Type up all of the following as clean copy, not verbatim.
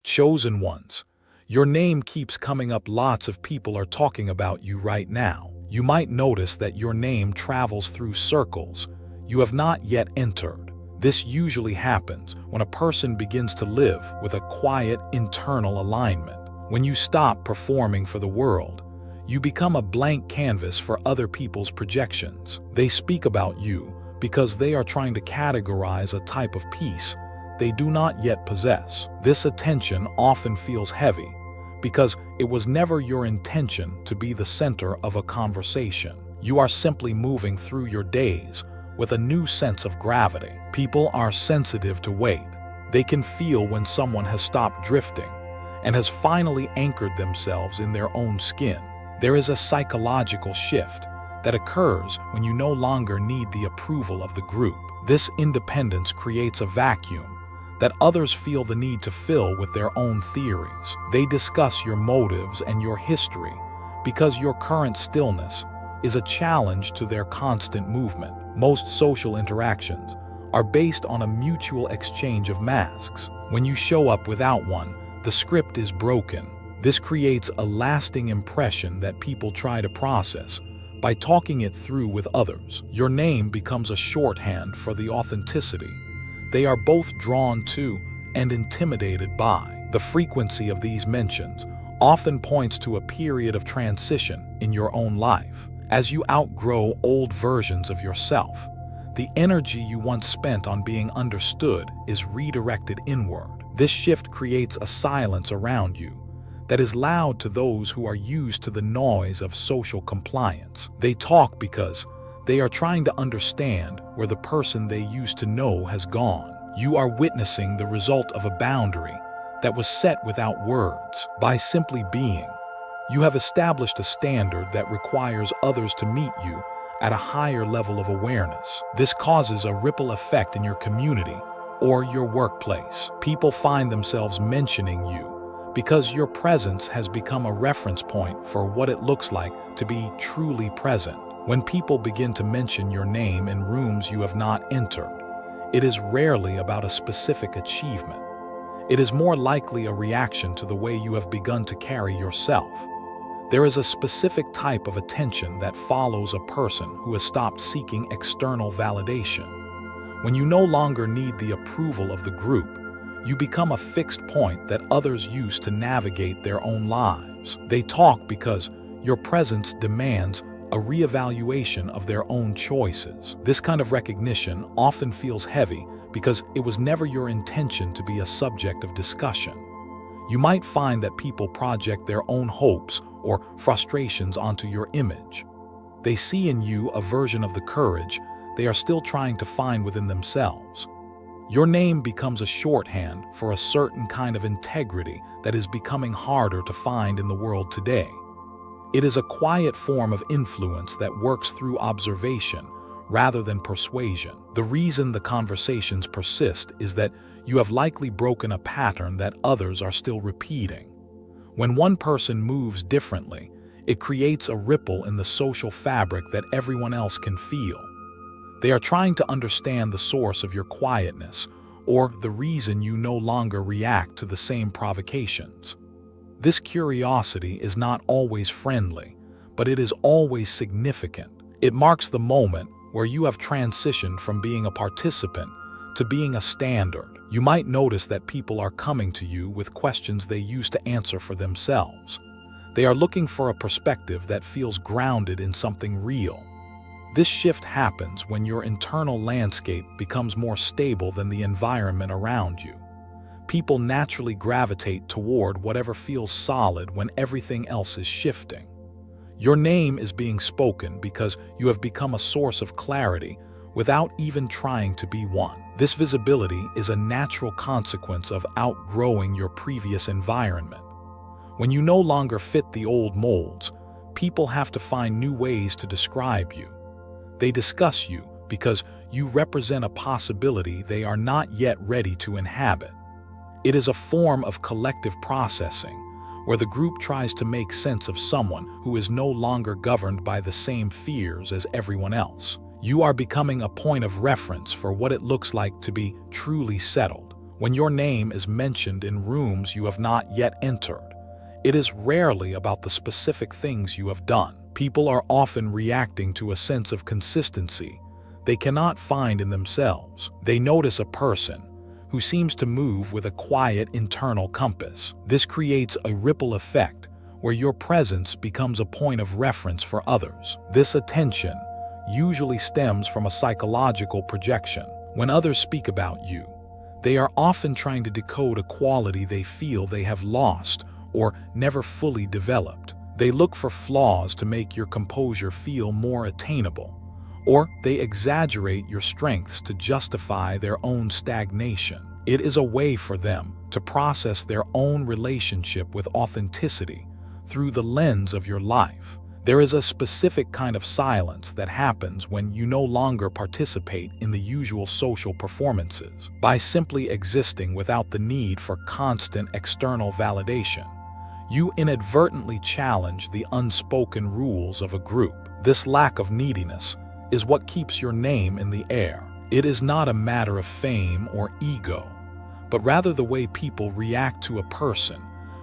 Chosen ones. Your name keeps coming up. Lots of people are talking about you right now. You might notice that your name travels through circles you have not yet entered. This usually happens when a person begins to live with a quiet internal alignment. When you stop performing for the world, you become a blank canvas for other people's projections. They speak about you because they are trying to categorize a type of peace they do not yet possess. This attention often feels heavy because it was never your intention to be the center of a conversation. You are simply moving through your days with a new sense of gravity. People are sensitive to weight. They can feel when someone has stopped drifting and has finally anchored themselves in their own skin. There is a psychological shift that occurs when you no longer need the approval of the group. This independence creates a vacuum that others feel the need to fill with their own theories. They discuss your motives and your history because your current stillness is a challenge to their constant movement. Most social interactions are based on a mutual exchange of masks. When you show up without one, the script is broken. This creates a lasting impression that people try to process by talking it through with others. Your name becomes a shorthand for the authenticity they are both drawn to and intimidated by. The frequency of these mentions often points to a period of transition in your own life. As you outgrow old versions of yourself, the energy you once spent on being understood is redirected inward. This shift creates a silence around you that is loud to those who are used to the noise of social compliance. They talk because they are trying to understand where the person they used to know has gone. You are witnessing the result of a boundary that was set without words. By simply being, you have established a standard that requires others to meet you at a higher level of awareness. This causes a ripple effect in your community or your workplace. People find themselves mentioning you because your presence has become a reference point for what it looks like to be truly present. When people begin to mention your name in rooms you have not entered, it is rarely about a specific achievement. It is more likely a reaction to the way you have begun to carry yourself. There is a specific type of attention that follows a person who has stopped seeking external validation. When you no longer need the approval of the group, you become a fixed point that others use to navigate their own lives. They talk because your presence demands a reevaluation of their own choices. This kind of recognition often feels heavy because it was never your intention to be a subject of discussion. You might find that people project their own hopes or frustrations onto your image. They see in you a version of the courage they are still trying to find within themselves. Your name becomes a shorthand for a certain kind of integrity that is becoming harder to find in the world today. It is a quiet form of influence that works through observation rather than persuasion. The reason the conversations persist is that you have likely broken a pattern that others are still repeating. When one person moves differently, it creates a ripple in the social fabric that everyone else can feel. They are trying to understand the source of your quietness or the reason you no longer react to the same provocations. This curiosity is not always friendly, but it is always significant. It marks the moment where you have transitioned from being a participant to being a standard. You might notice that people are coming to you with questions they used to answer for themselves. They are looking for a perspective that feels grounded in something real. This shift happens when your internal landscape becomes more stable than the environment around you. People naturally gravitate toward whatever feels solid when everything else is shifting. Your name is being spoken because you have become a source of clarity without even trying to be one. This visibility is a natural consequence of outgrowing your previous environment. When you no longer fit the old molds, people have to find new ways to describe you. They discuss you because you represent a possibility they are not yet ready to inhabit. It is a form of collective processing, where the group tries to make sense of someone who is no longer governed by the same fears as everyone else. You are becoming a point of reference for what it looks like to be truly settled. When your name is mentioned in rooms you have not yet entered, it is rarely about the specific things you have done. People are often reacting to a sense of consistency they cannot find in themselves. They notice a person who seems to move with a quiet internal compass. This creates a ripple effect where your presence becomes a point of reference for others. This attention usually stems from a psychological projection. When others speak about you, they are often trying to decode a quality they feel they have lost or never fully developed. They look for flaws to make your composure feel more attainable, or they exaggerate your strengths to justify their own stagnation. It is a way for them to process their own relationship with authenticity through the lens of your life. There is a specific kind of silence that happens when you no longer participate in the usual social performances. By simply existing without the need for constant external validation, you inadvertently challenge the unspoken rules of a group. This lack of neediness is what keeps your name in the air. It is not a matter of fame or ego, but rather the way people react to a person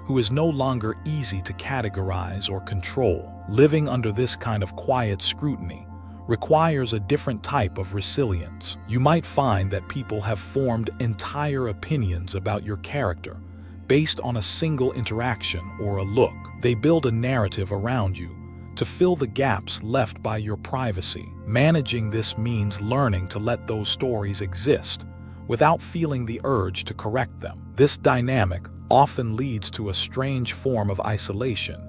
who is no longer easy to categorize or control. Living under this kind of quiet scrutiny requires a different type of resilience. You might find that people have formed entire opinions about your character based on a single interaction or a look. They build a narrative around you to fill the gaps left by your privacy. Managing this means learning to let those stories exist without feeling the urge to correct them. This dynamic often leads to a strange form of isolation.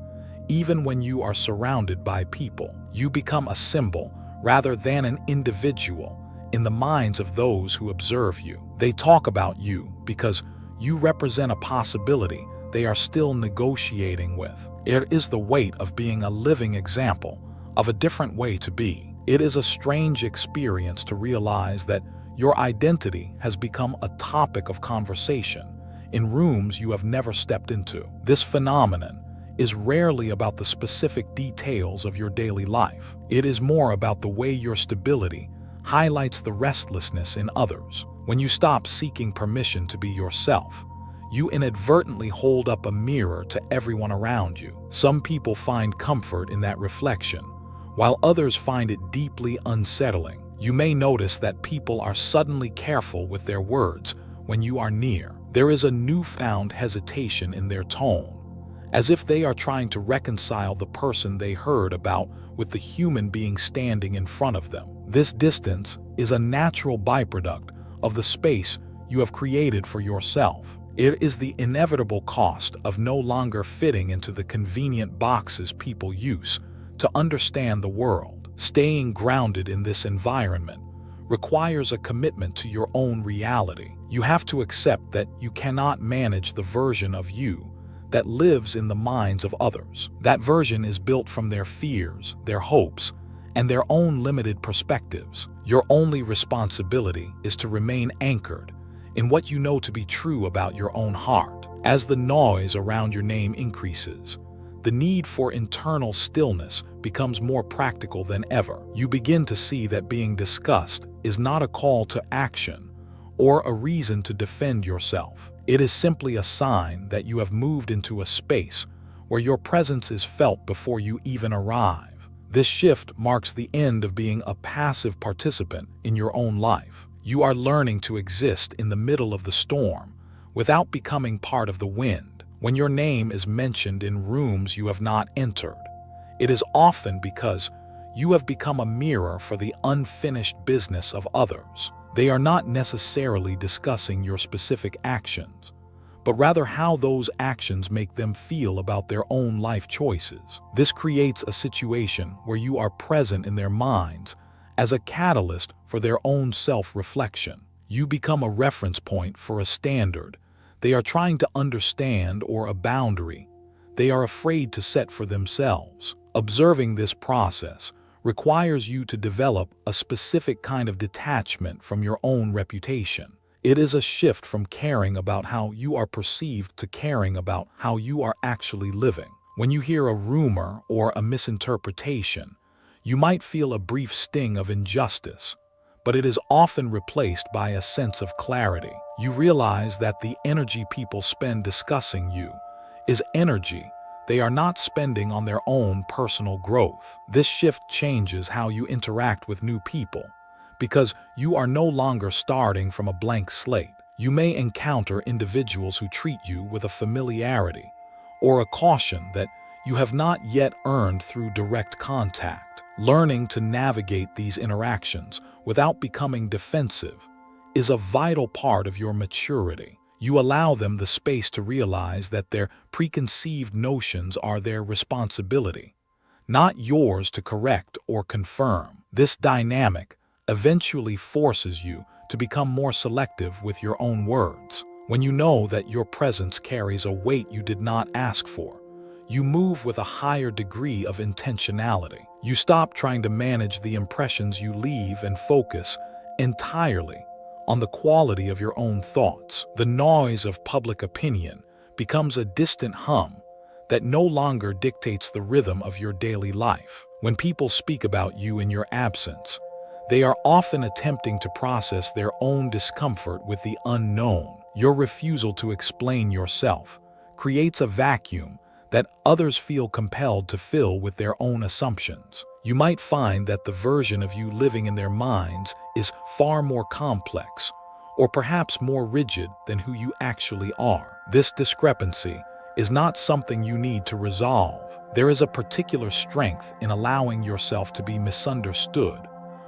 Even when you are surrounded by people, you become a symbol rather than an individual in the minds of those who observe you. They talk about you because you represent a possibility they are still negotiating with. It is the weight of being a living example of a different way to be. It is a strange experience to realize that your identity has become a topic of conversation in rooms you have never stepped into. This phenomenon is rarely about the specific details of your daily life. It is more about the way your stability highlights the restlessness in others. When you stop seeking permission to be yourself, you inadvertently hold up a mirror to everyone around you. Some people find comfort in that reflection, while others find it deeply unsettling. You may notice that people are suddenly careful with their words when you are near. There is a newfound hesitation in their tone, as if they are trying to reconcile the person they heard about with the human being standing in front of them. This distance is a natural byproduct of the space you have created for yourself. It is the inevitable cost of no longer fitting into the convenient boxes people use to understand the world. Staying grounded in this environment requires a commitment to your own reality. You have to accept that you cannot manage the version of you that lives in the minds of others. That version is built from their fears, their hopes, and their own limited perspectives. Your only responsibility is to remain anchored in what you know to be true about your own heart. As the noise around your name increases, the need for internal stillness becomes more practical than ever. You begin to see that being discussed is not a call to action or a reason to defend yourself. It is simply a sign that you have moved into a space where your presence is felt before you even arrive. This shift marks the end of being a passive participant in your own life. You are learning to exist in the middle of the storm without becoming part of the wind. When your name is mentioned in rooms you have not entered, it is often because you have become a mirror for the unfinished business of others. They are not necessarily discussing your specific actions, but rather how those actions make them feel about their own life choices. This creates a situation where you are present in their minds as a catalyst for their own self-reflection. You become a reference point for a standard they are trying to understand or a boundary they are afraid to set for themselves. Observing this process requires you to develop a specific kind of detachment from your own reputation. It is a shift from caring about how you are perceived to caring about how you are actually living. When you hear a rumor or a misinterpretation, you might feel a brief sting of injustice, but it is often replaced by a sense of clarity. You realize that the energy people spend discussing you is energy they are not spending on their own personal growth. This shift changes how you interact with new people, because you are no longer starting from a blank slate. You may encounter individuals who treat you with a familiarity or a caution that you have not yet earned through direct contact. Learning to navigate these interactions without becoming defensive is a vital part of your maturity. You allow them the space to realize that their preconceived notions are their responsibility, not yours to correct or confirm. This dynamic eventually forces you to become more selective with your own words. When you know that your presence carries a weight you did not ask for, you move with a higher degree of intentionality. You stop trying to manage the impressions you leave and focus entirely on the quality of your own thoughts. The noise of public opinion becomes a distant hum that no longer dictates the rhythm of your daily life. When people speak about you in your absence, they are often attempting to process their own discomfort with the unknown. Your refusal to explain yourself creates a vacuum that others feel compelled to fill with their own assumptions. You might find that the version of you living in their minds is far more complex, or perhaps more rigid than who you actually are. This discrepancy is not something you need to resolve. There is a particular strength in allowing yourself to be misunderstood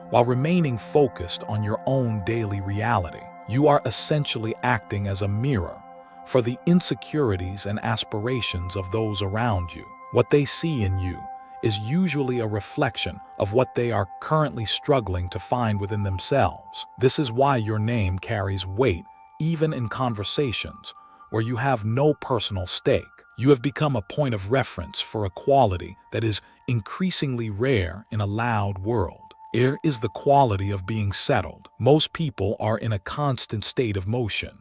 while remaining focused on your own daily reality. You are essentially acting as a mirror for the insecurities and aspirations of those around you. What they see in you is usually a reflection of what they are currently struggling to find within themselves. This is why your name carries weight even in conversations where you have no personal stake. You have become a point of reference for a quality that is increasingly rare in a loud world. It is the quality of being settled. Most people are in a constant state of motion,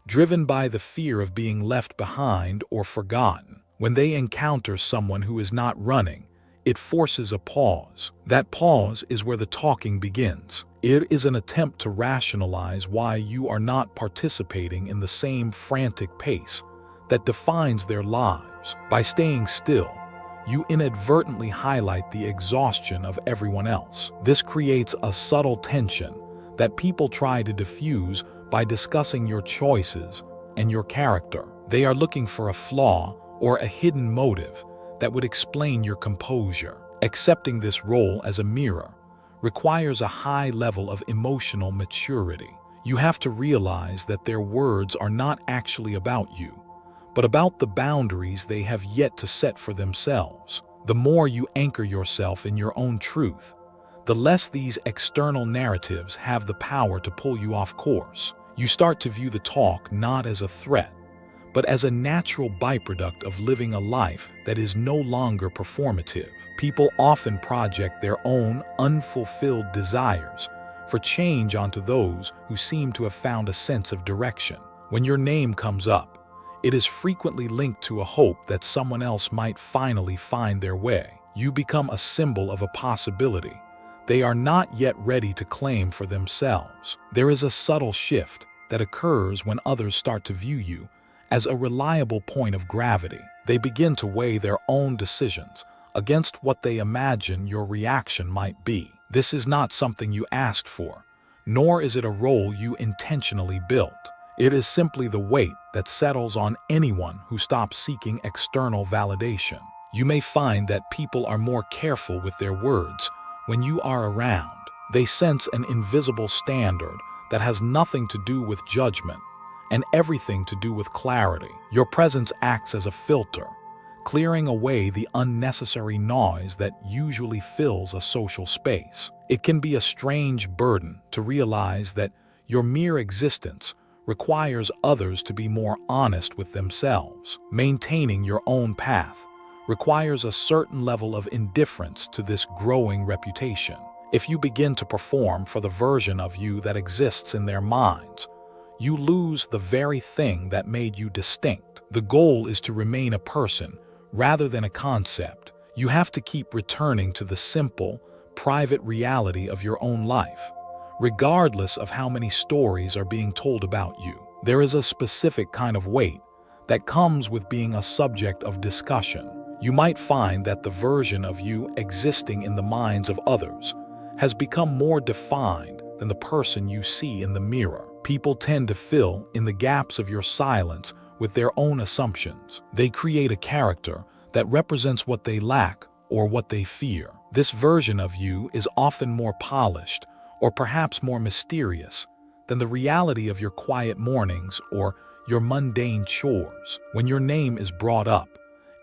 driven by the fear of being left behind or forgotten. When they encounter someone who is not running, it forces a pause. That pause is where the talking begins. It is an attempt to rationalize why you are not participating in the same frantic pace that defines their lives. By staying still, you inadvertently highlight the exhaustion of everyone else. This creates a subtle tension that people try to diffuse by discussing your choices and your character. They are looking for a flaw or a hidden motive that would explain your composure. Accepting this role as a mirror requires a high level of emotional maturity. You have to realize that their words are not actually about you, but about the boundaries they have yet to set for themselves. The more you anchor yourself in your own truth, the less these external narratives have the power to pull you off course. You start to view the talk not as a threat, but as a natural byproduct of living a life that is no longer performative. People often project their own unfulfilled desires for change onto those who seem to have found a sense of direction. When your name comes up, it is frequently linked to a hope that someone else might finally find their way. You become a symbol of a possibility they are not yet ready to claim for themselves. There is a subtle shift that occurs when others start to view you as a reliable point of gravity. They begin to weigh their own decisions against what they imagine your reaction might be. This is not something you asked for, nor is it a role you intentionally built. It is simply the weight that settles on anyone who stops seeking external validation. You may find that people are more careful with their words when you are around. They sense an invisible standard that has nothing to do with judgment and everything to do with clarity. Your presence acts as a filter, clearing away the unnecessary noise that usually fills a social space. It can be a strange burden to realize that your mere existence requires others to be more honest with themselves. Maintaining your own path requires a certain level of indifference to this growing reputation. If you begin to perform for the version of you that exists in their minds, you lose the very thing that made you distinct. The goal is to remain a person rather than a concept. You have to keep returning to the simple, private reality of your own life, regardless of how many stories are being told about you. There is a specific kind of weight that comes with being a subject of discussion. You might find that the version of you existing in the minds of others has become more defined than the person you see in the mirror. People tend to fill in the gaps of your silence with their own assumptions. They create a character that represents what they lack or what they fear. This version of you is often more polished or perhaps more mysterious than the reality of your quiet mornings or your mundane chores. When your name is brought up,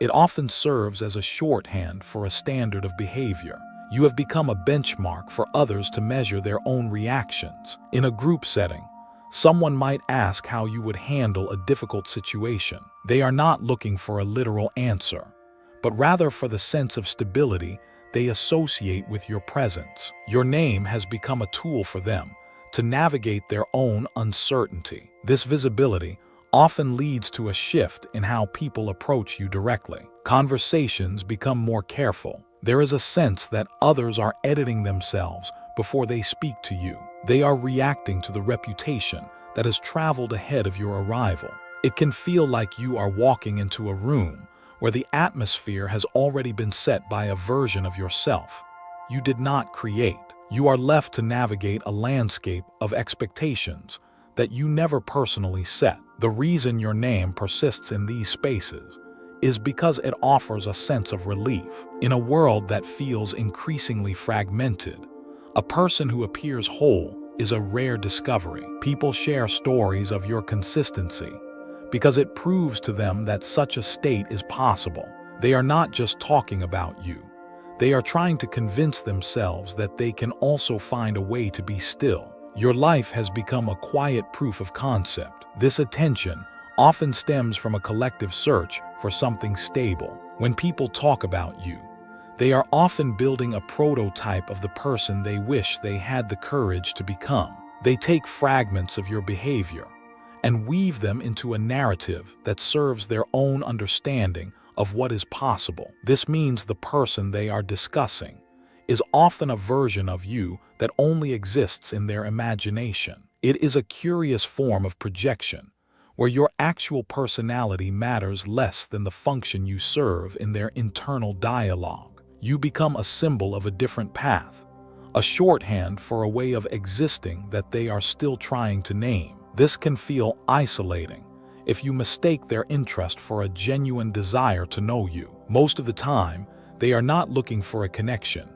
it often serves as a shorthand for a standard of behavior. You have become a benchmark for others to measure their own reactions. In a group setting, someone might ask how you would handle a difficult situation. They are not looking for a literal answer, but rather for the sense of stability they associate with your presence. Your name has become a tool for them to navigate their own uncertainty. This visibility often leads to a shift in how people approach you directly. Conversations become more careful. There is a sense that others are editing themselves before they speak to you. They are reacting to the reputation that has traveled ahead of your arrival. It can feel like you are walking into a room where the atmosphere has already been set by a version of yourself you did not create. You are left to navigate a landscape of expectations that you never personally set. The reason your name persists in these spaces is because it offers a sense of relief. In a world that feels increasingly fragmented, a person who appears whole is a rare discovery. People share stories of your consistency because it proves to them that such a state is possible. They are not just talking about you. They are trying to convince themselves that they can also find a way to be still. Your life has become a quiet proof of concept. This attention often stems from a collective search for something stable. When people talk about you, they are often building a prototype of the person they wish they had the courage to become. They take fragments of your behavior and weave them into a narrative that serves their own understanding of what is possible. This means the person they are discussing is often a version of you that only exists in their imagination. It is a curious form of projection, where your actual personality matters less than the function you serve in their internal dialogue. You become a symbol of a different path, a shorthand for a way of existing that they are still trying to name. This can feel isolating if you mistake their interest for a genuine desire to know you. Most of the time, they are not looking for a connection,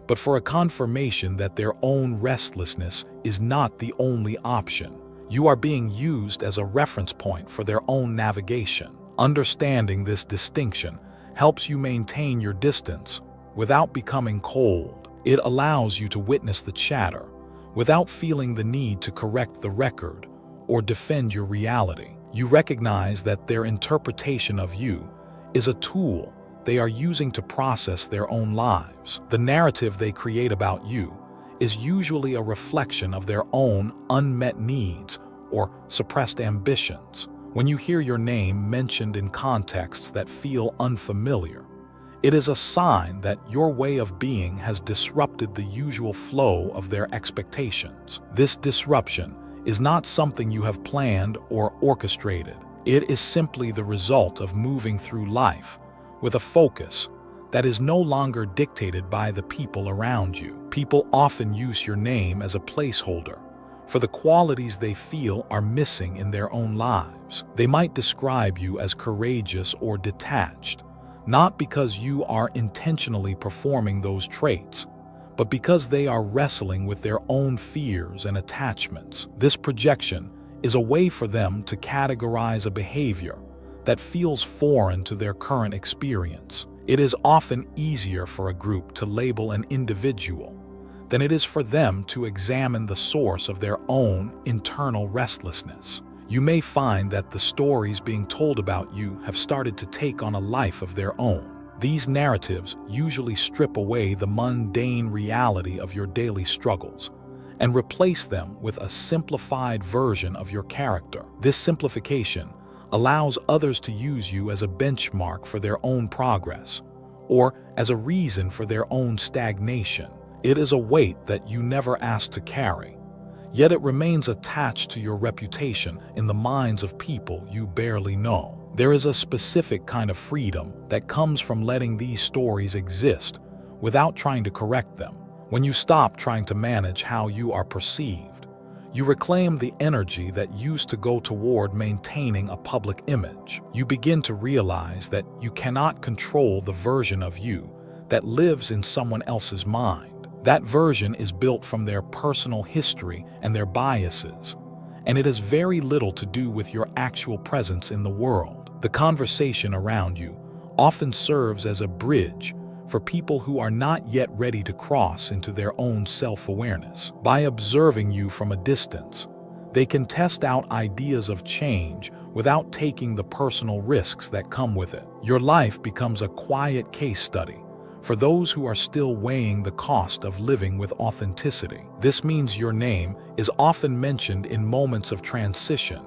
but for a confirmation that their own restlessness is not the only option. You are being used as a reference point for their own navigation. Understanding this distinction helps you maintain your distance without becoming cold. It allows you to witness the chatter without feeling the need to correct the record or defend your reality. You recognize that their interpretation of you is a tool they are using to process their own lives. The narrative they create about you is usually a reflection of their own unmet needs or suppressed ambitions. When you hear your name mentioned in contexts that feel unfamiliar, it is a sign that your way of being has disrupted the usual flow of their expectations. This disruption is not something you have planned or orchestrated. It is simply the result of moving through life with a focus that is no longer dictated by the people around you. People often use your name as a placeholder for the qualities they feel are missing in their own lives. They might describe you as courageous or detached, not because you are intentionally performing those traits, but because they are wrestling with their own fears and attachments. This projection is a way for them to categorize a behavior that feels foreign to their current experience. It is often easier for a group to label an individual than it is for them to examine the source of their own internal restlessness. You may find that the stories being told about you have started to take on a life of their own. These narratives usually strip away the mundane reality of your daily struggles and replace them with a simplified version of your character. This simplification allows others to use you as a benchmark for their own progress or as a reason for their own stagnation. It is a weight that you never asked to carry, yet it remains attached to your reputation in the minds of people you barely know. There is a specific kind of freedom that comes from letting these stories exist without trying to correct them. When you stop trying to manage how you are perceived, you reclaim the energy that used to go toward maintaining a public image. You begin to realize that you cannot control the version of you that lives in someone else's mind. That version is built from their personal history and their biases, and it has very little to do with your actual presence in the world. The conversation around you often serves as a bridge for people who are not yet ready to cross into their own self-awareness. By observing you from a distance, they can test out ideas of change without taking the personal risks that come with it. Your life becomes a quiet case study for those who are still weighing the cost of living with authenticity. This means your name is often mentioned in moments of transition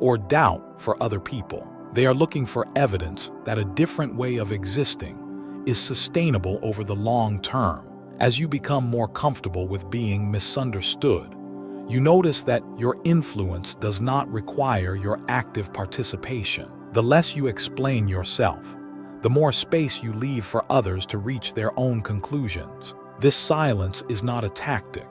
or doubt for other people. They are looking for evidence that a different way of existing is sustainable over the long term. As you become more comfortable with being misunderstood, you notice that your influence does not require your active participation. The less you explain yourself, the more space you leave for others to reach their own conclusions. This silence is not a tactic,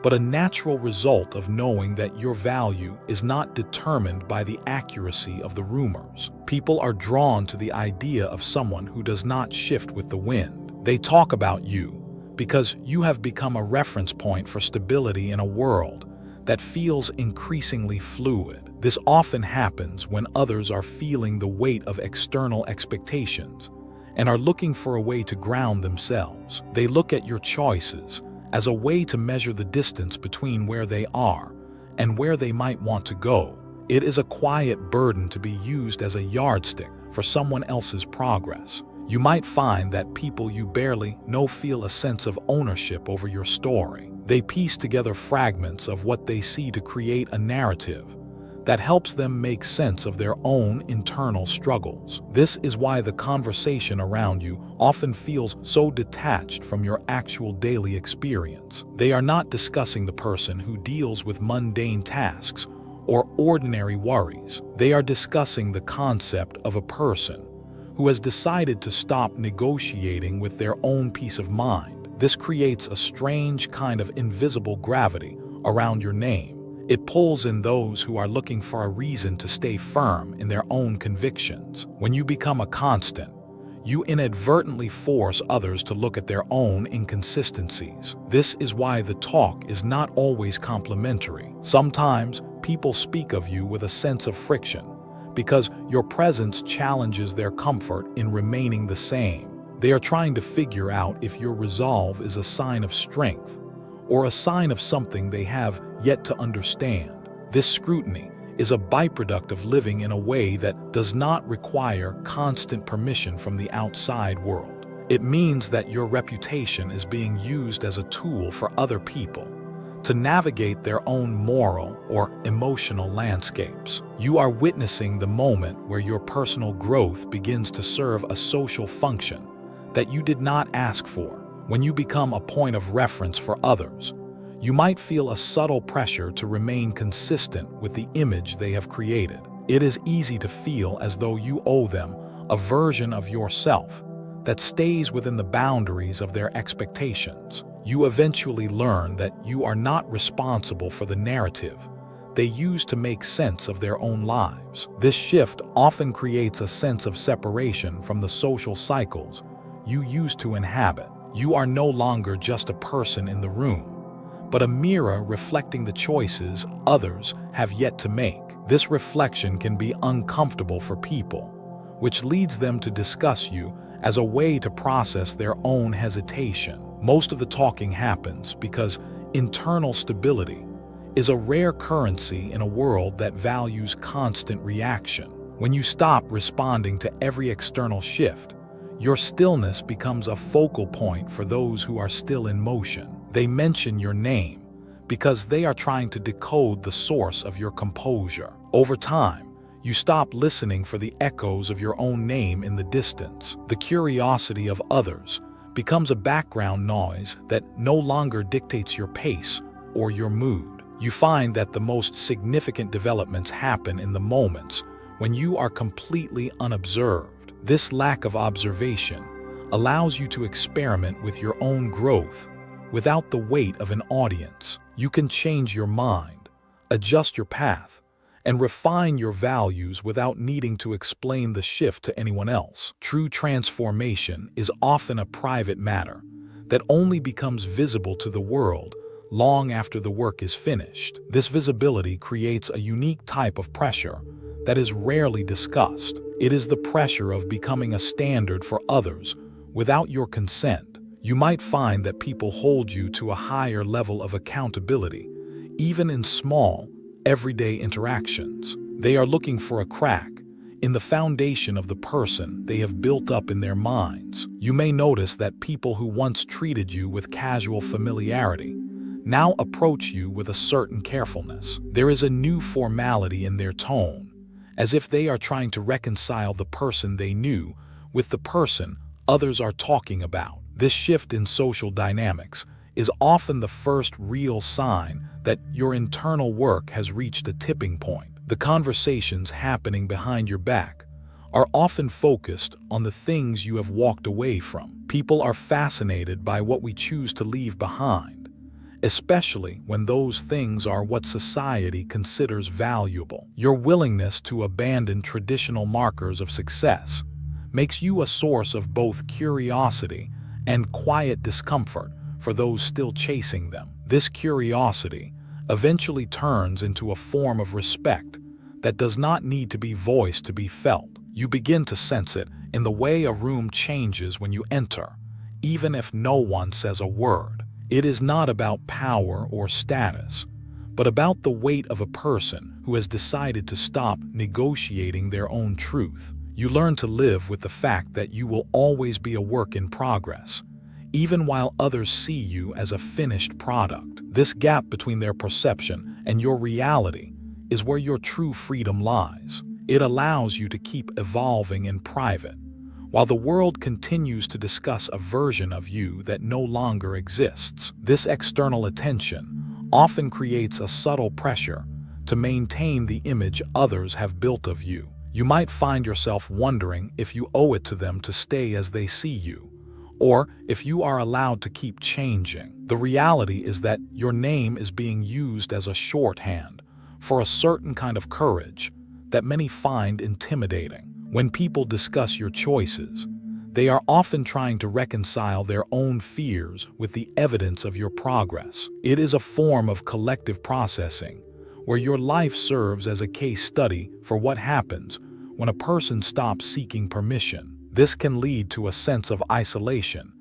but a natural result of knowing that your value is not determined by the accuracy of the rumors. People are drawn to the idea of someone who does not shift with the wind. They talk about you because you have become a reference point for stability in a world that feels increasingly fluid. This often happens when others are feeling the weight of external expectations and are looking for a way to ground themselves. They look at your choices as a way to measure the distance between where they are and where they might want to go. It is a quiet burden to be used as a yardstick for someone else's progress. You might find that people you barely know feel a sense of ownership over your story. They piece together fragments of what they see to create a narrative that helps them make sense of their own internal struggles. This is why the conversation around you often feels so detached from your actual daily experience. They are not discussing the person who deals with mundane tasks or ordinary worries. They are discussing the concept of a person who has decided to stop negotiating with their own peace of mind. This creates a strange kind of invisible gravity around your name. It pulls in those who are looking for a reason to stay firm in their own convictions. When you become a constant, you inadvertently force others to look at their own inconsistencies. This is why the talk is not always complimentary. Sometimes people speak of you with a sense of friction because your presence challenges their comfort in remaining the same. They are trying to figure out if your resolve is a sign of strength or a sign of something they have yet to understand. This scrutiny is a byproduct of living in a way that does not require constant permission from the outside world. It means that your reputation is being used as a tool for other people to navigate their own moral or emotional landscapes. You are witnessing the moment where your personal growth begins to serve a social function that you did not ask for. When you become a point of reference for others, you might feel a subtle pressure to remain consistent with the image they have created. It is easy to feel as though you owe them a version of yourself that stays within the boundaries of their expectations. You eventually learn that you are not responsible for the narrative they use to make sense of their own lives. This shift often creates a sense of separation from the social cycles you used to inhabit. You are no longer just a person in the room, but a mirror reflecting the choices others have yet to make. This reflection can be uncomfortable for people, which leads them to discuss you as a way to process their own hesitation. Most of the talking happens because internal stability is a rare currency in a world that values constant reaction. When you stop responding to every external shift, your stillness becomes a focal point for those who are still in motion. They mention your name because they are trying to decode the source of your composure. Over time, you stop listening for the echoes of your own name in the distance. The curiosity of others becomes a background noise that no longer dictates your pace or your mood. You find that the most significant developments happen in the moments when you are completely unobserved. This lack of observation allows you to experiment with your own growth without the weight of an audience. You can change your mind, adjust your path, and refine your values without needing to explain the shift to anyone else. True transformation is often a private matter that only becomes visible to the world long after the work is finished. This visibility creates a unique type of pressure that is rarely discussed. It is the pressure of becoming a standard for others without your consent. You might find that people hold you to a higher level of accountability, even in small, everyday interactions. They are looking for a crack in the foundation of the person they have built up in their minds. You may notice that people who once treated you with casual familiarity now approach you with a certain carefulness. There is a new formality in their tone, as if they are trying to reconcile the person they knew with the person others are talking about. This shift in social dynamics is often the first real sign that your internal work has reached a tipping point. The conversations happening behind your back are often focused on the things you have walked away from. People are fascinated by what we choose to leave behind, especially when those things are what society considers valuable. Your willingness to abandon traditional markers of success makes you a source of both curiosity and quiet discomfort for those still chasing them. This curiosity eventually turns into a form of respect that does not need to be voiced to be felt. You begin to sense it in the way a room changes when you enter, even if no one says a word. It is not about power or status, but about the weight of a person who has decided to stop negotiating their own truth. You learn to live with the fact that you will always be a work in progress, even while others see you as a finished product. This gap between their perception and your reality is where your true freedom lies. It allows you to keep evolving in private, while the world continues to discuss a version of you that no longer exists. This external attention often creates a subtle pressure to maintain the image others have built of you. You might find yourself wondering if you owe it to them to stay as they see you, or if you are allowed to keep changing. The reality is that your name is being used as a shorthand for a certain kind of courage that many find intimidating. When people discuss your choices, they are often trying to reconcile their own fears with the evidence of your progress. It is a form of collective processing, where your life serves as a case study for what happens when a person stops seeking permission. This can lead to a sense of isolation,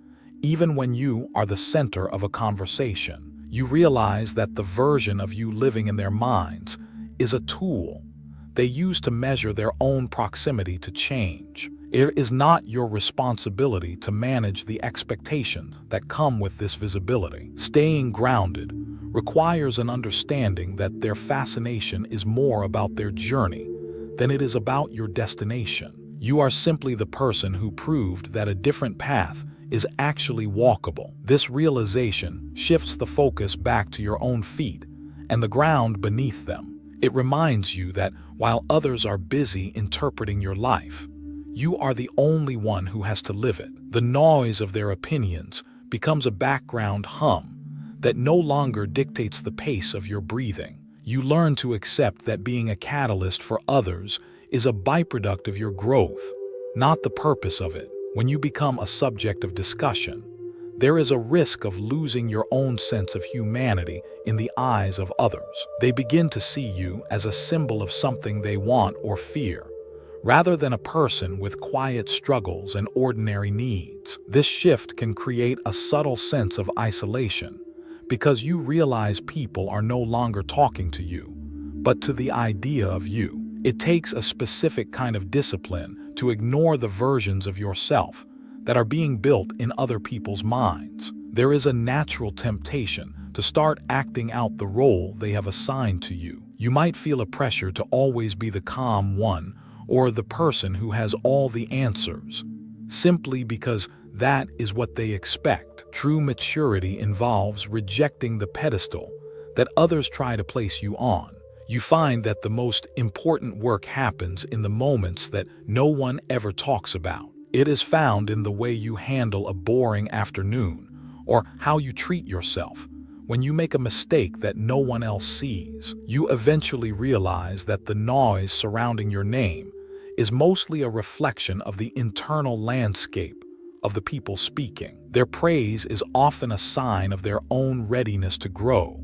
even when you are the center of a conversation. You realize that the version of you living in their minds is a tool they use to measure their own proximity to change. It is not your responsibility to manage the expectations that come with this visibility. Staying grounded requires an understanding that their fascination is more about their journey than it is about your destination. You are simply the person who proved that a different path is actually walkable. This realization shifts the focus back to your own feet and the ground beneath them. It reminds you that while others are busy interpreting your life, you are the only one who has to live it. The noise of their opinions becomes a background hum that no longer dictates the pace of your breathing. You learn to accept that being a catalyst for others is a byproduct of your growth, not the purpose of it. When you become a subject of discussion, there is a risk of losing your own sense of humanity in the eyes of others. They begin to see you as a symbol of something they want or fear, rather than a person with quiet struggles and ordinary needs. This shift can create a subtle sense of isolation, because you realize people are no longer talking to you, but to the idea of you. It takes a specific kind of discipline to ignore the versions of yourself that are being built in other people's minds. There is a natural temptation to start acting out the role they have assigned to you. You might feel a pressure to always be the calm one or the person who has all the answers, simply because that is what they expect. True maturity involves rejecting the pedestal that others try to place you on. You find that the most important work happens in the moments that no one ever talks about. It is found in the way you handle a boring afternoon, or how you treat yourself. When you make a mistake that no one else sees, you eventually realize that the noise surrounding your name is mostly a reflection of the internal landscape of the people speaking. Their praise is often a sign of their own readiness to grow,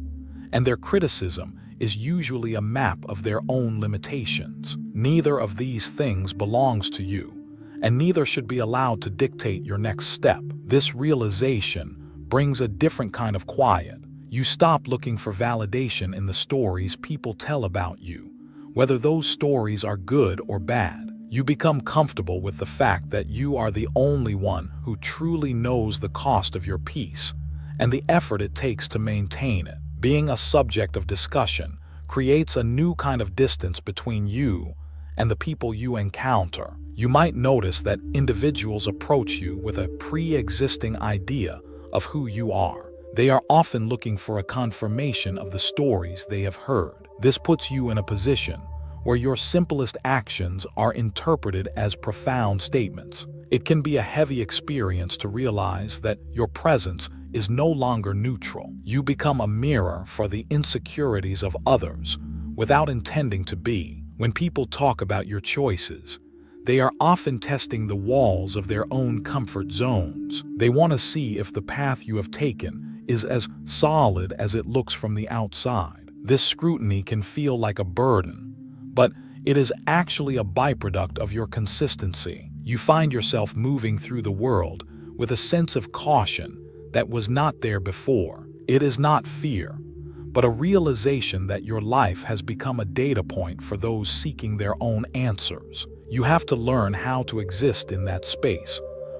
and their criticism is usually a map of their own limitations. Neither of these things belongs to you, and neither should be allowed to dictate your next step. This realization brings a different kind of quiet. You stop looking for validation in the stories people tell about you, whether those stories are good or bad. You become comfortable with the fact that you are the only one who truly knows the cost of your peace and the effort it takes to maintain it. Being a subject of discussion creates a new kind of distance between you and the people you encounter. You might notice that individuals approach you with a pre-existing idea of who you are. They are often looking for a confirmation of the stories they have heard. This puts you in a position where your simplest actions are interpreted as profound statements. It can be a heavy experience to realize that your presence is no longer neutral. You become a mirror for the insecurities of others without intending to be. When people talk about your choices, they are often testing the walls of their own comfort zones. They want to see if the path you have taken is as solid as it looks from the outside. This scrutiny can feel like a burden, but it is actually a byproduct of your consistency. You find yourself moving through the world with a sense of caution that was not there before. It is not fear, but a realization that your life has become a data point for those seeking their own answers. You have to learn how to exist in that space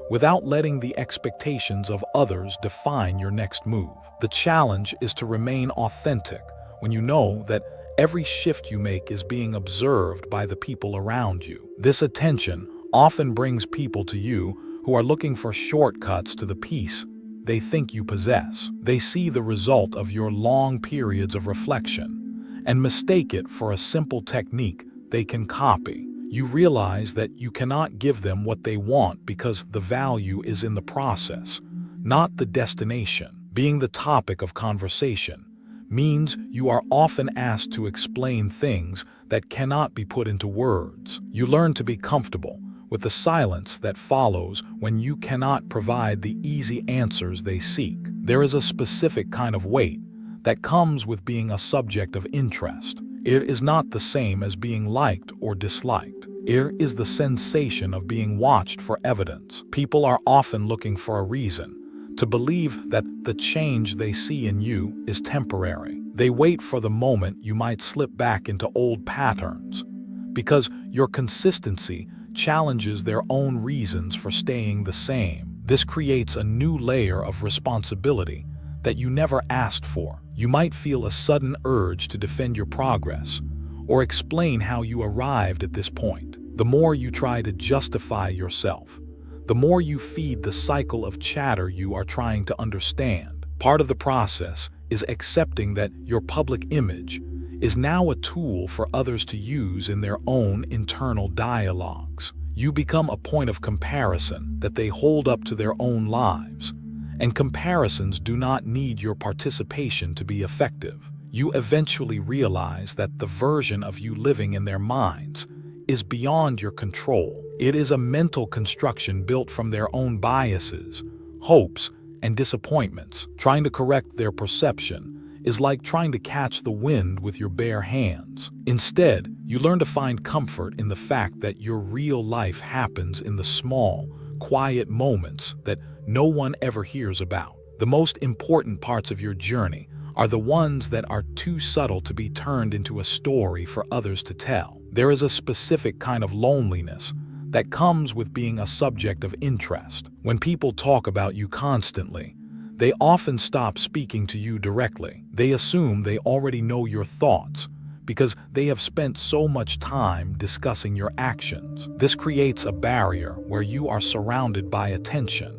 without letting the expectations of others define your next move. The challenge is to remain authentic when you know that every shift you make is being observed by the people around you. This attention often brings people to you who are looking for shortcuts to the peace they think you possess. They see the result of your long periods of reflection and mistake it for a simple technique they can copy. You realize that you cannot give them what they want because the value is in the process, not the destination. Being the topic of conversation means you are often asked to explain things that cannot be put into words. You learn to be comfortable with the silence that follows when you cannot provide the easy answers they seek. There is a specific kind of weight that comes with being a subject of interest. It is not the same as being liked or disliked. It is the sensation of being watched for evidence. People are often looking for a reason to believe that the change they see in you is temporary. They wait for the moment you might slip back into old patterns, because your consistency challenges their own reasons for staying the same. This creates a new layer of responsibility that you never asked for. You might feel a sudden urge to defend your progress or explain how you arrived at this point. The more you try to justify yourself, the more you feed the cycle of chatter you are trying to understand. Part of the process is accepting that your public image is now a tool for others to use in their own internal dialogues. You become a point of comparison that they hold up to their own lives, and comparisons do not need your participation to be effective. You eventually realize that the version of you living in their minds is beyond your control. It is a mental construction built from their own biases, hopes, and disappointments. Trying to correct their perception is like trying to catch the wind with your bare hands. Instead, you learn to find comfort in the fact that your real life happens in the small, quiet moments that no one ever hears about. The most important parts of your journey are the ones that are too subtle to be turned into a story for others to tell. There is a specific kind of loneliness that comes with being a subject of interest. When people talk about you constantly, they often stop speaking to you directly. They assume they already know your thoughts because they have spent so much time discussing your actions. This creates a barrier where you are surrounded by attention,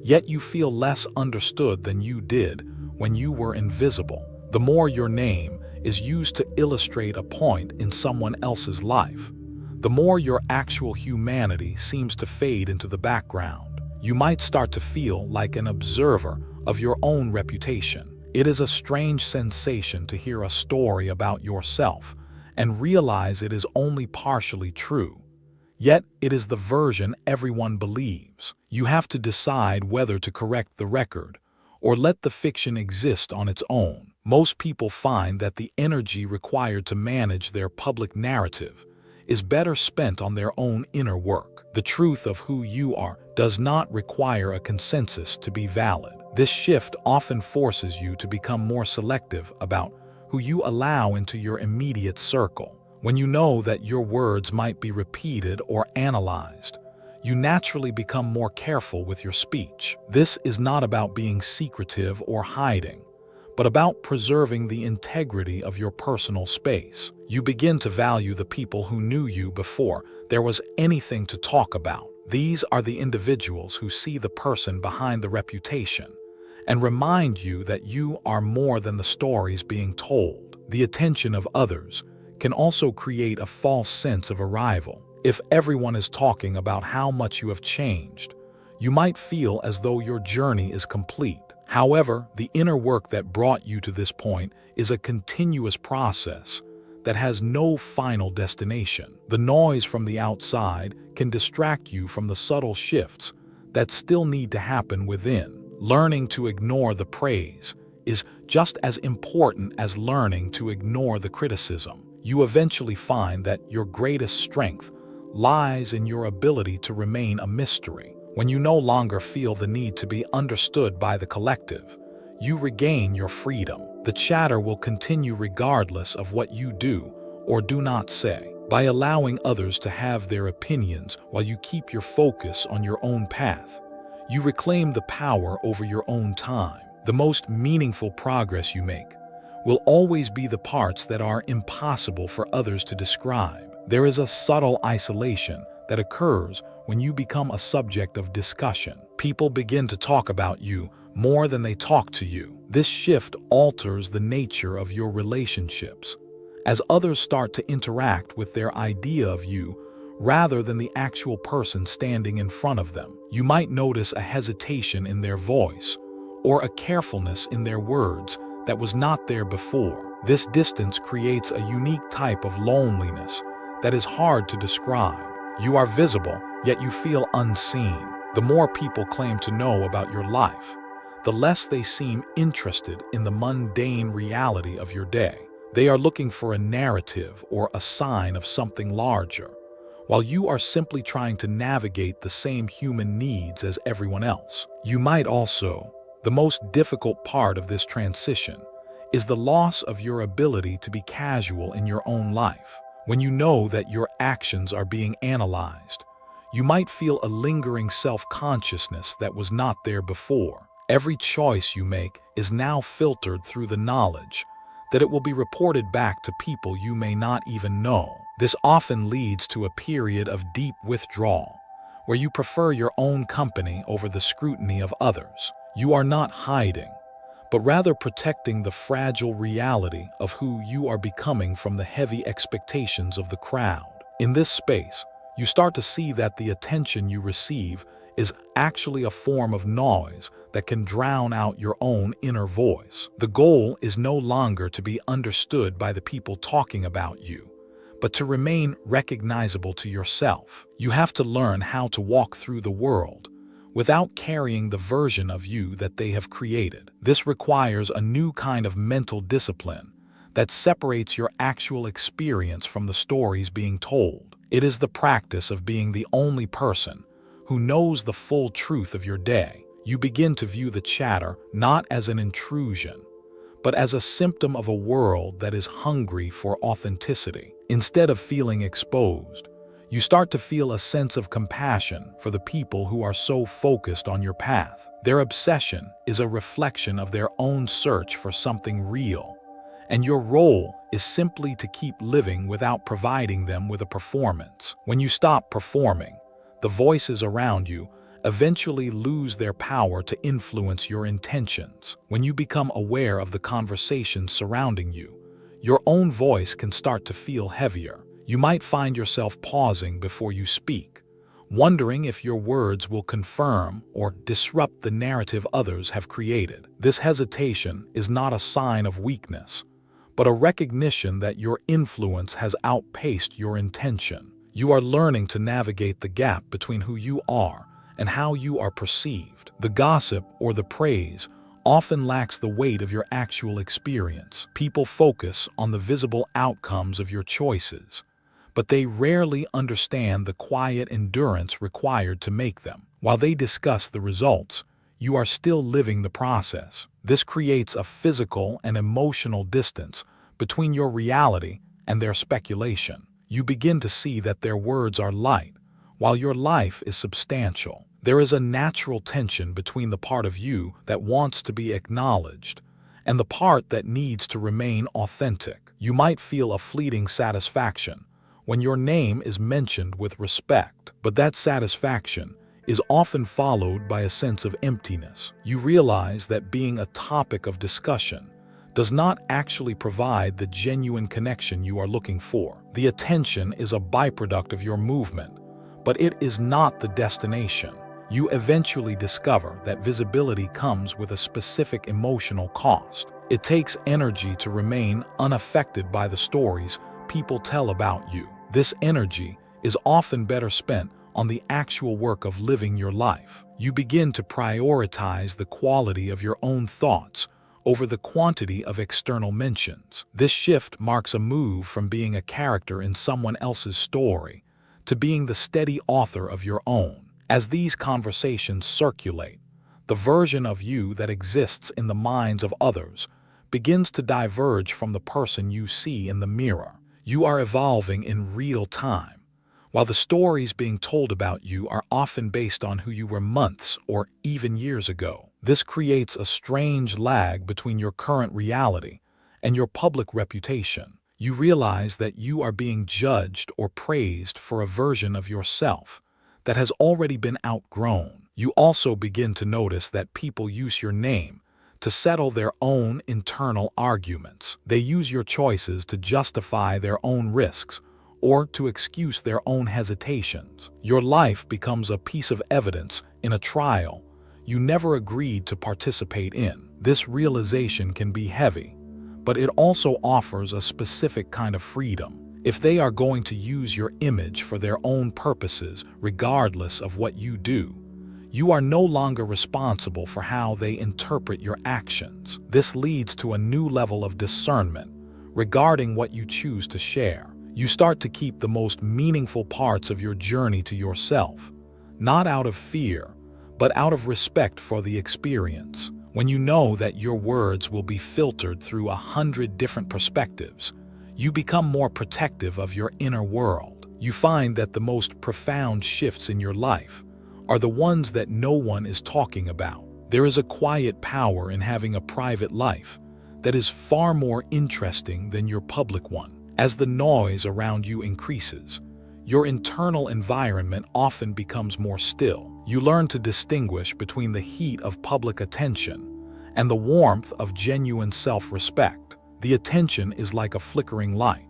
yet you feel less understood than you did when you were invisible. the more your name is used to illustrate a point in someone else's life, the more your actual humanity seems to fade into the background. You might start to feel like an observer of your own reputation. It is a strange sensation to hear a story about yourself and realize it is only partially true. Yet it is the version everyone believes. You have to decide whether to correct the record or let the fiction exist on its own. Most people find that the energy required to manage their public narrative is better spent on their own inner work. The truth of who you are does not require a consensus to be valid. This shift often forces you to become more selective about who you allow into your immediate circle. When you know that your words might be repeated or analyzed, you naturally become more careful with your speech. This is not about being secretive or hiding, but about preserving the integrity of your personal space. You begin to value the people who knew you before there was anything to talk about. These are the individuals who see the person behind the reputation and remind you that you are more than the stories being told. The attention of others can also create a false sense of arrival. If everyone is talking about how much you have changed, you might feel as though your journey is complete. However, the inner work that brought you to this point is a continuous process that has no final destination. The noise from the outside can distract you from the subtle shifts that still need to happen within. Learning to ignore the praise is just as important as learning to ignore the criticism. You eventually find that your greatest strength lies in your ability to remain a mystery. When you no longer feel the need to be understood by the collective, you regain your freedom. The chatter will continue regardless of what you do or do not say. By allowing others to have their opinions while you keep your focus on your own path, you reclaim the power over your own time. The most meaningful progress you make will always be the parts that are impossible for others to describe. There is a subtle isolation that occurs when you become a subject of discussion. People begin to talk about you more than they talk to you. This shift alters the nature of your relationships, as others start to interact with their idea of you rather than the actual person standing in front of them. You might notice a hesitation in their voice or a carefulness in their words that was not there before. This distance creates a unique type of loneliness that is hard to describe. You are visible, yet you feel unseen. The more people claim to know about your life, the less they seem interested in the mundane reality of your day. They are looking for a narrative or a sign of something larger, while you are simply trying to navigate the same human needs as everyone else. You might also. The most difficult part of this transition is the loss of your ability to be casual in your own life. When you know that your actions are being analyzed, you might feel a lingering self-consciousness that was not there before. Every choice you make is now filtered through the knowledge that it will be reported back to people you may not even know. This often leads to a period of deep withdrawal, where you prefer your own company over the scrutiny of others. You are not hiding, but rather protecting the fragile reality of who you are becoming from the heavy expectations of the crowd. In this space, you start to see that the attention you receive is actually a form of noise that can drown out your own inner voice. The goal is no longer to be understood by the people talking about you, but to remain recognizable to yourself. You have to learn how to walk through the world without carrying the version of you that they have created. This requires a new kind of mental discipline that separates your actual experience from the stories being told. It is the practice of being the only person who knows the full truth of your day. You begin to view the chatter not as an intrusion, but as a symptom of a world that is hungry for authenticity. Instead of feeling exposed, you start to feel a sense of compassion for the people who are so focused on your path. Their obsession is a reflection of their own search for something real, and your role is simply to keep living without providing them with a performance. When you stop performing, the voices around you eventually lose their power to influence your intentions. When you become aware of the conversations surrounding you, your own voice can start to feel heavier. You might find yourself pausing before you speak, wondering if your words will confirm or disrupt the narrative others have created. This hesitation is not a sign of weakness, but a recognition that your influence has outpaced your intention. You are learning to navigate the gap between who you are and how you are perceived. The gossip or the praise often lacks the weight of your actual experience. People focus on the visible outcomes of your choices, but they rarely understand the quiet endurance required to make them. While they discuss the results, you are still living the process. This creates a physical and emotional distance between your reality and their speculation. You begin to see that their words are light, while your life is substantial. There is a natural tension between the part of you that wants to be acknowledged and the part that needs to remain authentic. You might feel a fleeting satisfaction when your name is mentioned with respect, but that satisfaction is often followed by a sense of emptiness. You realize that being a topic of discussion does not actually provide the genuine connection you are looking for. The attention is a byproduct of your movement, but it is not the destination. You eventually discover that visibility comes with a specific emotional cost. It takes energy to remain unaffected by the stories people tell about you. This energy is often better spent on the actual work of living your life. You begin to prioritize the quality of your own thoughts over the quantity of external mentions. This shift marks a move from being a character in someone else's story to being the steady author of your own. As these conversations circulate, the version of you that exists in the minds of others begins to diverge from the person you see in the mirror. You are evolving in real time, while the stories being told about you are often based on who you were months or even years ago. This creates a strange lag between your current reality and your public reputation. You realize that you are being judged or praised for a version of yourself that has already been outgrown. You also begin to notice that people use your name to settle their own internal arguments. They use your choices to justify their own risks or to excuse their own hesitations. Your life becomes a piece of evidence in a trial you never agreed to participate in. This realization can be heavy, but it also offers a specific kind of freedom. If they are going to use your image for their own purposes, regardless of what you do, you are no longer responsible for how they interpret your actions. This leads to a new level of discernment regarding what you choose to share. You start to keep the most meaningful parts of your journey to yourself, not out of fear, but out of respect for the experience. When you know that your words will be filtered through 100 different perspectives, you become more protective of your inner world. You find that the most profound shifts in your life are the ones that no one is talking about. There is a quiet power in having a private life that is far more interesting than your public one. As the noise around you increases, your internal environment often becomes more still. You learn to distinguish between the heat of public attention and the warmth of genuine self-respect. The attention is like a flickering light,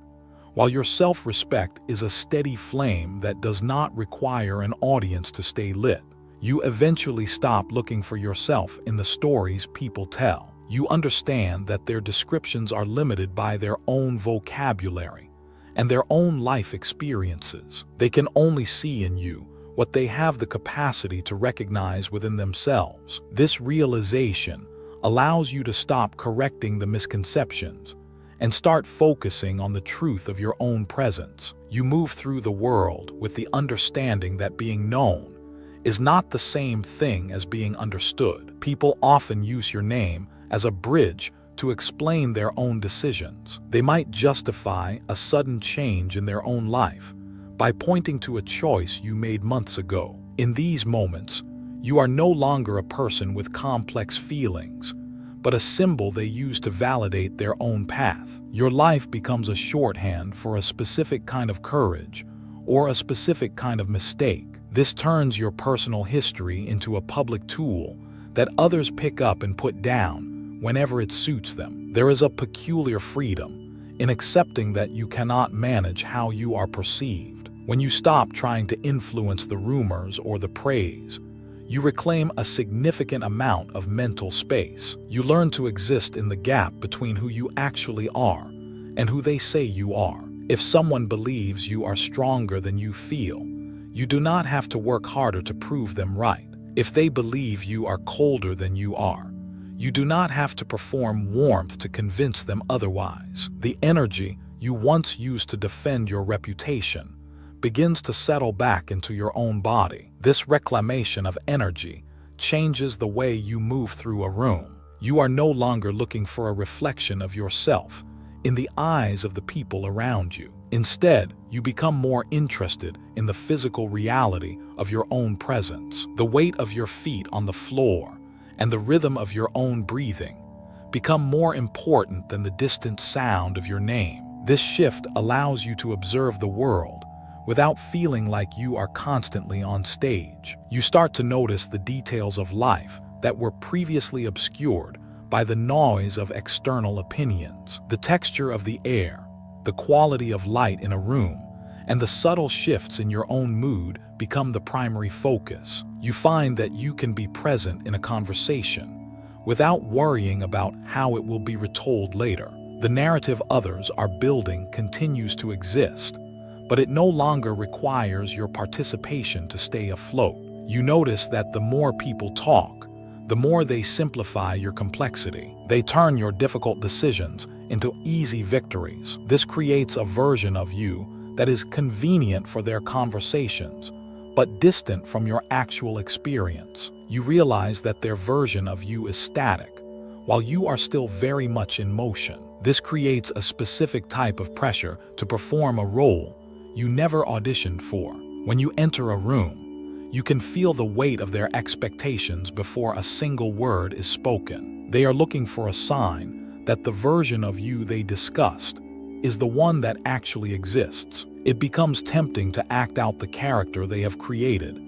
while your self-respect is a steady flame that does not require an audience to stay lit. You eventually stop looking for yourself in the stories people tell. You understand that their descriptions are limited by their own vocabulary and their own life experiences. They can only see in you what they have the capacity to recognize within themselves. This realization allows you to stop correcting the misconceptions and start focusing on the truth of your own presence. You move through the world with the understanding that being known is not the same thing as being understood. People often use your name as a bridge to explain their own decisions. They might justify a sudden change in their own life by pointing to a choice you made months ago. In these moments, you are no longer a person with complex feelings, but a symbol they use to validate their own path. Your life becomes a shorthand for a specific kind of courage or a specific kind of mistake. This turns your personal history into a public tool that others pick up and put down whenever it suits them. There is a peculiar freedom in accepting that you cannot manage how you are perceived. When you stop trying to influence the rumors or the praise, you reclaim a significant amount of mental space. You learn to exist in the gap between who you actually are and who they say you are. If someone believes you are stronger than you feel, you do not have to work harder to prove them right. If they believe you are colder than you are, you do not have to perform warmth to convince them otherwise. The energy you once used to defend your reputation begins to settle back into your own body. This reclamation of energy changes the way you move through a room. You are no longer looking for a reflection of yourself in the eyes of the people around you. Instead, you become more interested in the physical reality of your own presence. The weight of your feet on the floor and the rhythm of your own breathing become more important than the distant sound of your name. This shift allows you to observe the world without feeling like you are constantly on stage. You start to notice the details of life that were previously obscured by the noise of external opinions. The texture of the air, the quality of light in a room, and the subtle shifts in your own mood become the primary focus. You find that you can be present in a conversation without worrying about how it will be retold later. The narrative others are building continues to exist, but it no longer requires your participation to stay afloat. You notice that the more people talk, the more they simplify your complexity. They turn your difficult decisions into easy victories. This creates a version of you that is convenient for their conversations, but distant from your actual experience. You realize that their version of you is static, while you are still very much in motion. This creates a specific type of pressure to perform a role you never auditioned for. When you enter a room, you can feel the weight of their expectations before a single word is spoken. They are looking for a sign that the version of you they discussed is the one that actually exists. It becomes tempting to act out the character they have created,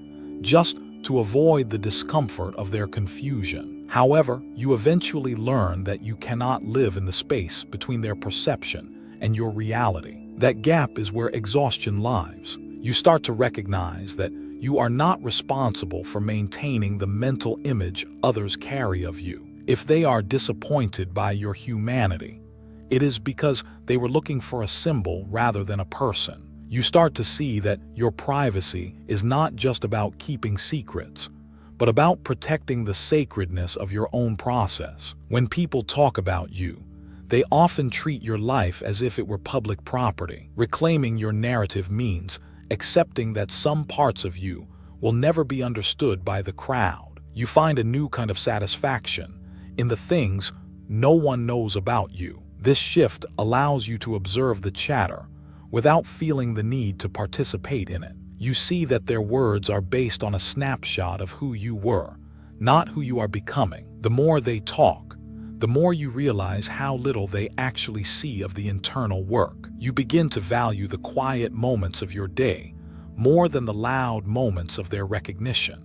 just to avoid the discomfort of their confusion. However, you eventually learn that you cannot live in the space between their perception and your reality. That gap is where exhaustion lies. You start to recognize that you are not responsible for maintaining the mental image others carry of you. If they are disappointed by your humanity, it is because they were looking for a symbol rather than a person. You start to see that your privacy is not just about keeping secrets, but about protecting the sacredness of your own process. When people talk about you, they often treat your life as if it were public property. Reclaiming your narrative means accepting that some parts of you will never be understood by the crowd. You find a new kind of satisfaction in the things no one knows about you. This shift allows you to observe the chatter without feeling the need to participate in it. You see that their words are based on a snapshot of who you were, not who you are becoming. The more they talk, the more you realize how little they actually see of the internal work. You begin to value the quiet moments of your day more than the loud moments of their recognition.